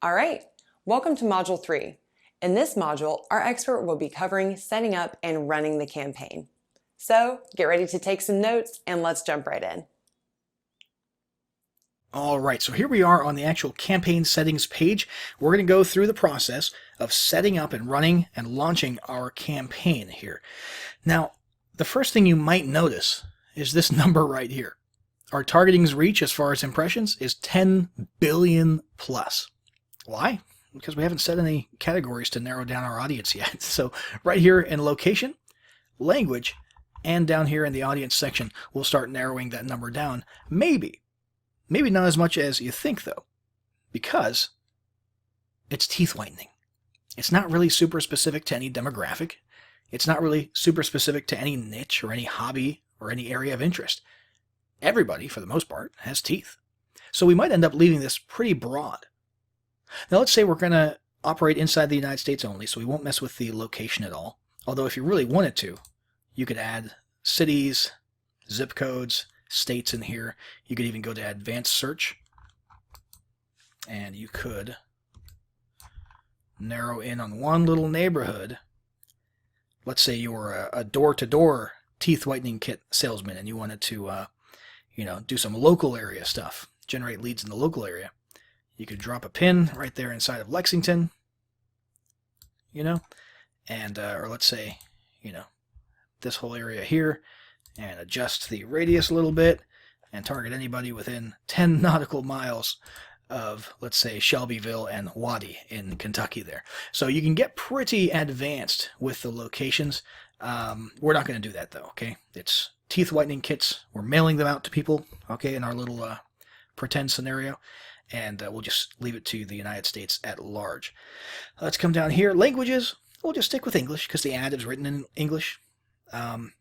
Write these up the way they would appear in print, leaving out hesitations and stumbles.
All right, welcome to Module 3. In this module, our expert will be covering setting up and running the campaign. So get ready to take some notes and let's jump right in. All right, so here we are on the actual campaign settings page. We're going to go through the process of setting up and running and launching our campaign here. Now, the first thing you might notice is this number right here. Our targeting's reach as far as impressions is 10 billion plus. Why? Because we haven't set any categories to narrow down our audience yet. So right here in location, language, and down here in the audience section, we'll start narrowing that number down. Maybe not as much as you think though, because it's teeth whitening. It's not really super specific to any demographic. It's not really super specific to any niche or any hobby or any area of interest. Everybody, for the most part, has teeth. So we might end up leaving this pretty broad. Now let's say we're going to operate inside the United States only, so we won't mess with the location at all. Although if you really wanted to, you could add cities, zip codes, states in here. You could even go to advanced search, and you could narrow in on one little neighborhood. Let's say you're a door-to-door teeth whitening kit salesman and you wanted to do some local area stuff, generate leads in the local area. You could drop a pin right there inside of Lexington, and or let's say, this whole area here, and adjust the radius a little bit and target anybody within 10 nautical miles of, let's say, Shelbyville and Waddy in Kentucky there. So you can get pretty advanced with the locations. We're not going to do that though, okay? It's teeth whitening kits. We're mailing them out to people, okay, in our little pretend scenario. And we'll just leave it to the United States at large. Let's come down here. Languages, we'll just stick with English because the ad is written in English. And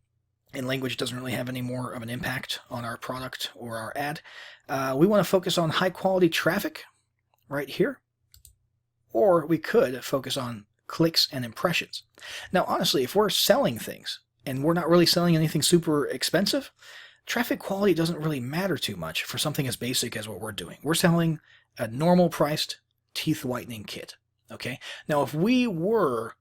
language doesn't really have any more of an impact on our product or our ad. We want to focus on high quality traffic right here. Or we could focus on clicks and impressions. Now, honestly, if we're selling things and we're not really selling anything super expensive, traffic quality doesn't really matter too much for something as basic as what we're doing. We're selling a normal priced teeth whitening kit. Okay. Now, if we were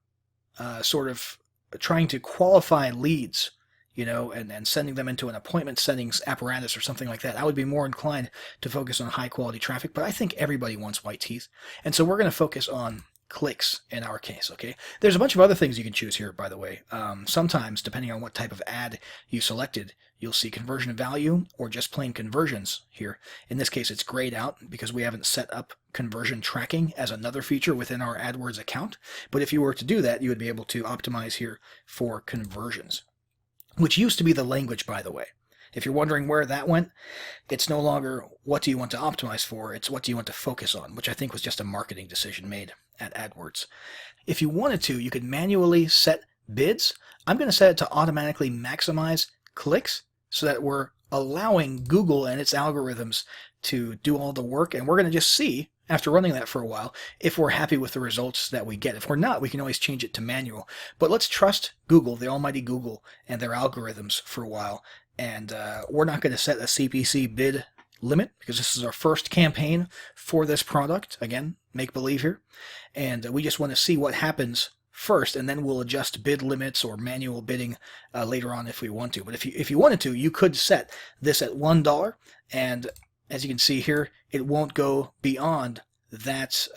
sort of trying to qualify leads, and sending them into an appointment settings apparatus or something like that, I would be more inclined to focus on high quality traffic. But I think everybody wants white teeth. And so we're going to focus on clicks in our case, okay? There's a bunch of other things you can choose here, by the way. Sometimes, depending on what type of ad you selected, you'll see conversion value or just plain conversions here. In this case, it's grayed out because we haven't set up conversion tracking as another feature within our AdWords account. But if you were to do that, you would be able to optimize here for conversions, which used to be the language, by the way. If you're wondering where that went, it's no longer what do you want to optimize for, it's what do you want to focus on, which I think was just a marketing decision made at AdWords. If you wanted to, you could manually set bids. I'm going to set it to automatically maximize clicks so that we're allowing Google and its algorithms to do all the work, and we're going to just see, after running that for a while, if we're happy with the results that we get. If we're not, we can always change it to manual. But let's trust Google, the almighty Google, and their algorithms for a while. And we're not going to set a CPC bid limit because this is our first campaign for this product. Again, make believe here. And we just want to see what happens first, and then we'll adjust bid limits or manual bidding later on if we want to. But if you wanted to, you could set this at $1, and as you can see here, it won't go beyond that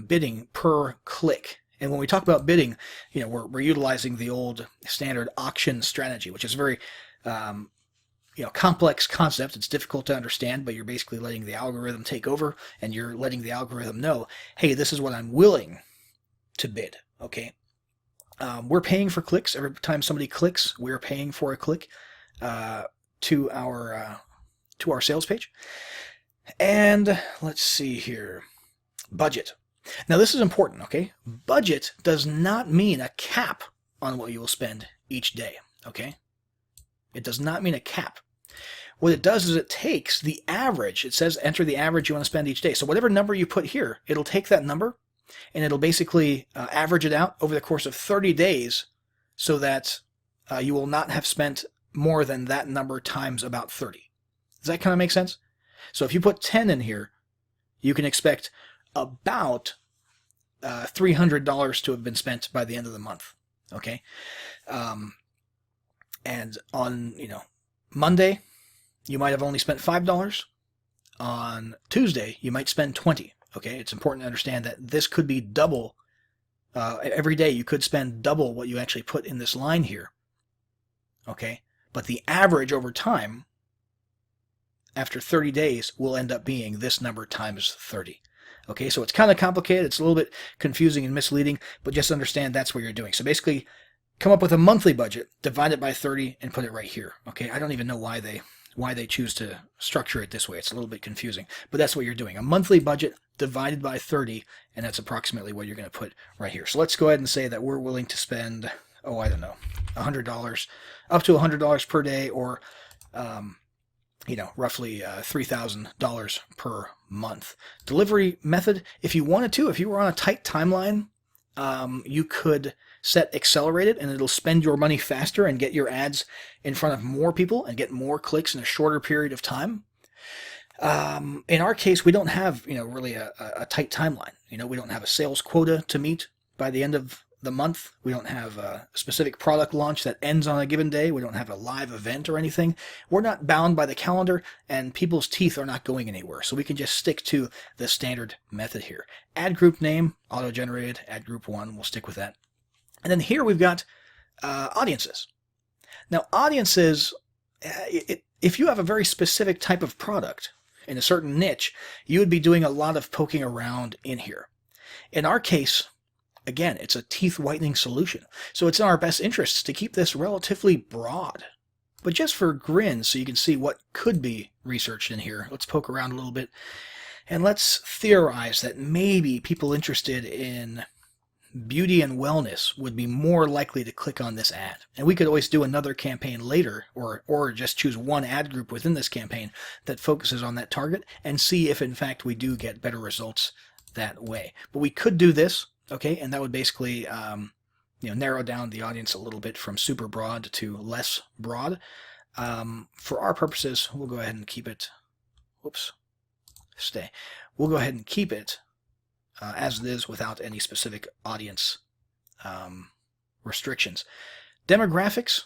bidding per click. And when we talk about bidding, we're utilizing the old standard auction strategy, which is very complex concept. It's difficult to understand, but you're basically letting the algorithm take over, and you're letting the algorithm know, hey, this is what I'm willing to bid. Okay. We're paying for clicks. Every time somebody clicks, we're paying for a click to our sales page. And let's see here. Budget. Now this is important, okay? Budget does not mean a cap on what you will spend each day, okay? It does not mean a cap. What it does is it takes the average. It says enter the average you want to spend each day. So whatever number you put here, it'll take that number and it'll basically average it out over the course of 30 days so that you will not have spent more than that number times about 30. Does that kind of make sense? So if you put 10 in here, you can expect about $300 to have been spent by the end of the month. Okay. And on, Monday, you might have only spent $5. On Tuesday, you might spend $20. Okay. It's important to understand that this could be double. Every day you could spend double what you actually put in this line here. Okay. But the average over time, after 30 days, will end up being this number times 30. Okay, so it's kind of complicated. It's a little bit confusing and misleading, but just understand that's what you're doing. So basically, come up with a monthly budget, divide it by 30, and put it right here. Okay, I don't even know why they choose to structure it this way. It's a little bit confusing, but that's what you're doing. A monthly budget divided by 30, and that's approximately what you're going to put right here. So let's go ahead and say that we're willing to spend, I don't know, $100, up to $100 per day, or roughly $3,000 per month. Delivery method, if you wanted to, if you were on a tight timeline, you could set accelerated, and it'll spend your money faster and get your ads in front of more people and get more clicks in a shorter period of time. In our case, we don't have, really a tight timeline. We don't have a sales quota to meet by the end of the month. We don't have a specific product launch that ends on a given day. We don't have a live event or anything. We're not bound by the calendar, and people's teeth are not going anywhere. So we can just stick to the standard method here. Ad group name, auto-generated, ad group 1, we'll stick with that. And then here we've got audiences. Now audiences, if you have a very specific type of product in a certain niche, you would be doing a lot of poking around in here. In our case, again, it's a teeth whitening solution. So it's in our best interests to keep this relatively broad. But just for grins, so you can see what could be researched in here, let's poke around a little bit. And let's theorize that maybe people interested in beauty and wellness would be more likely to click on this ad. And we could always do another campaign later, or just choose one ad group within this campaign that focuses on that target and see if in fact we do get better results that way. But we could do this. Okay, and that would basically narrow down the audience a little bit from super broad to less broad. For our purposes, we'll go ahead and keep it. We'll go ahead and keep it as it is without any specific audience restrictions. Demographics.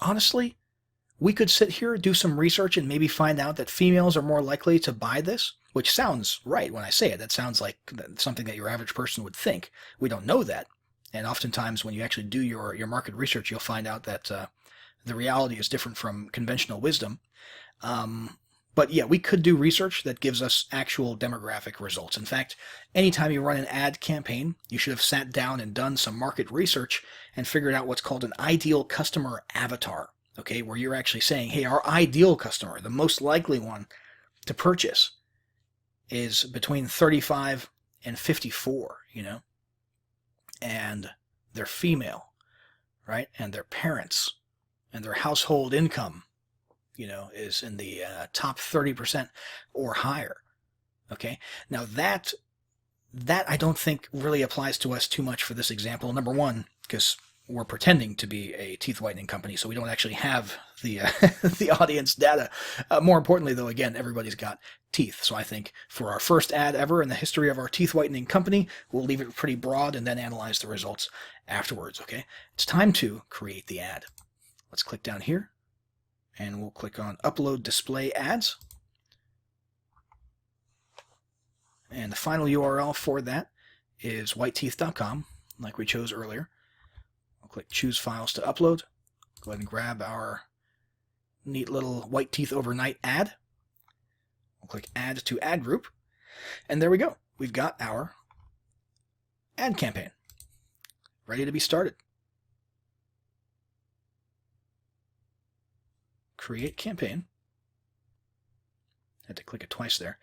Honestly, we could sit here, do some research, and maybe find out that females are more likely to buy this, which sounds right when I say it. That sounds like something that your average person would think. We don't know that. And oftentimes when you actually do your market research, you'll find out that the reality is different from conventional wisdom. But yeah, we could do research that gives us actual demographic results. In fact, anytime you run an ad campaign, you should have sat down and done some market research and figured out what's called an ideal customer avatar. Okay, where you're actually saying, hey, our ideal customer, the most likely one to purchase, is between 35 and 54, and they're female, right? And their parents and their household income, is in the top 30% or higher. Okay, now that I don't think really applies to us too much for this example. Number one, because we're pretending to be a teeth whitening company, so we don't actually have the the audience data. More importantly, though, again, everybody's got teeth. So I think for our first ad ever in the history of our teeth whitening company, we'll leave it pretty broad and then analyze the results afterwards. Okay, it's time to create the ad. Let's click down here, and we'll click on Upload Display Ads. And the final URL for that is whiteteeth.com, like we chose earlier. Click Choose Files to Upload. Go ahead and grab our neat little White Teeth Overnight ad. We'll click Add to Ad Group. And there we go. We've got our ad campaign ready to be started. Create Campaign. Had to click it twice there.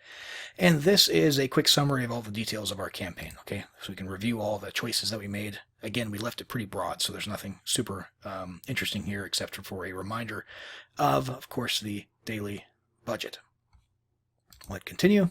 And this is a quick summary of all the details of our campaign, okay? So we can review all the choices that we made. Again, we left it pretty broad, so there's nothing super interesting here except for a reminder of course, the daily budget. Let continue,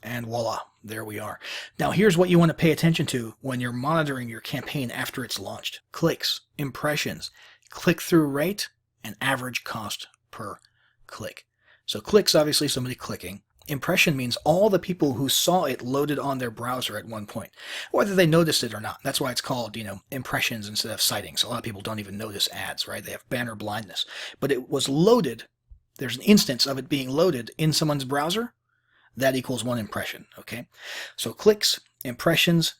and voila, there we are. Now here's what you want to pay attention to when you're monitoring your campaign after it's launched. Clicks, impressions, click-through rate, and average cost per click. So clicks, obviously somebody clicking. Impression means all the people who saw it loaded on their browser at one point, whether they noticed it or not. That's why it's called, impressions instead of sightings. A lot of people don't even notice ads, right? They have banner blindness. But it was loaded. There's an instance of it being loaded in someone's browser. That equals 1 impression, okay? So clicks, impressions,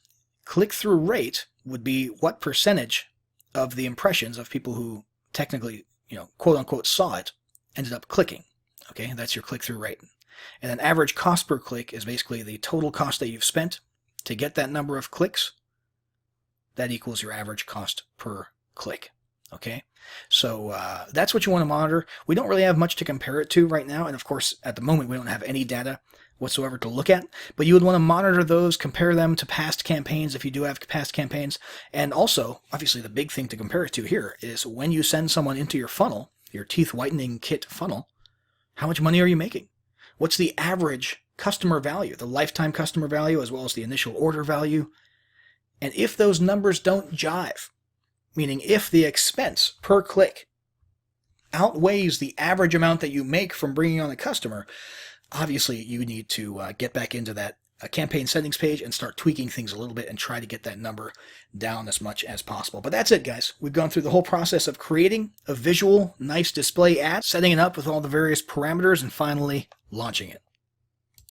click-through rate would be what percentage of the impressions of people who technically, quote-unquote saw it ended up clicking, okay? That's your click-through rate. And then average cost per click is basically the total cost that you've spent to get that number of clicks. That equals your average cost per click. Okay, so that's what you want to monitor. We don't really have much to compare it to right now. And of course, at the moment, we don't have any data whatsoever to look at. But you would want to monitor those, compare them to past campaigns if you do have past campaigns. And also, obviously, the big thing to compare it to here is when you send someone into your funnel, your teeth whitening kit funnel, how much money are you making? What's the average customer value, the lifetime customer value, as well as the initial order value? And if those numbers don't jive, meaning if the expense per click outweighs the average amount that you make from bringing on a customer, obviously you need to get back into that campaign settings page and start tweaking things a little bit and try to get that number down as much as possible. But that's it, guys. We've gone through the whole process of creating a visual, nice display ad, setting it up with all the various parameters, and finally launching it.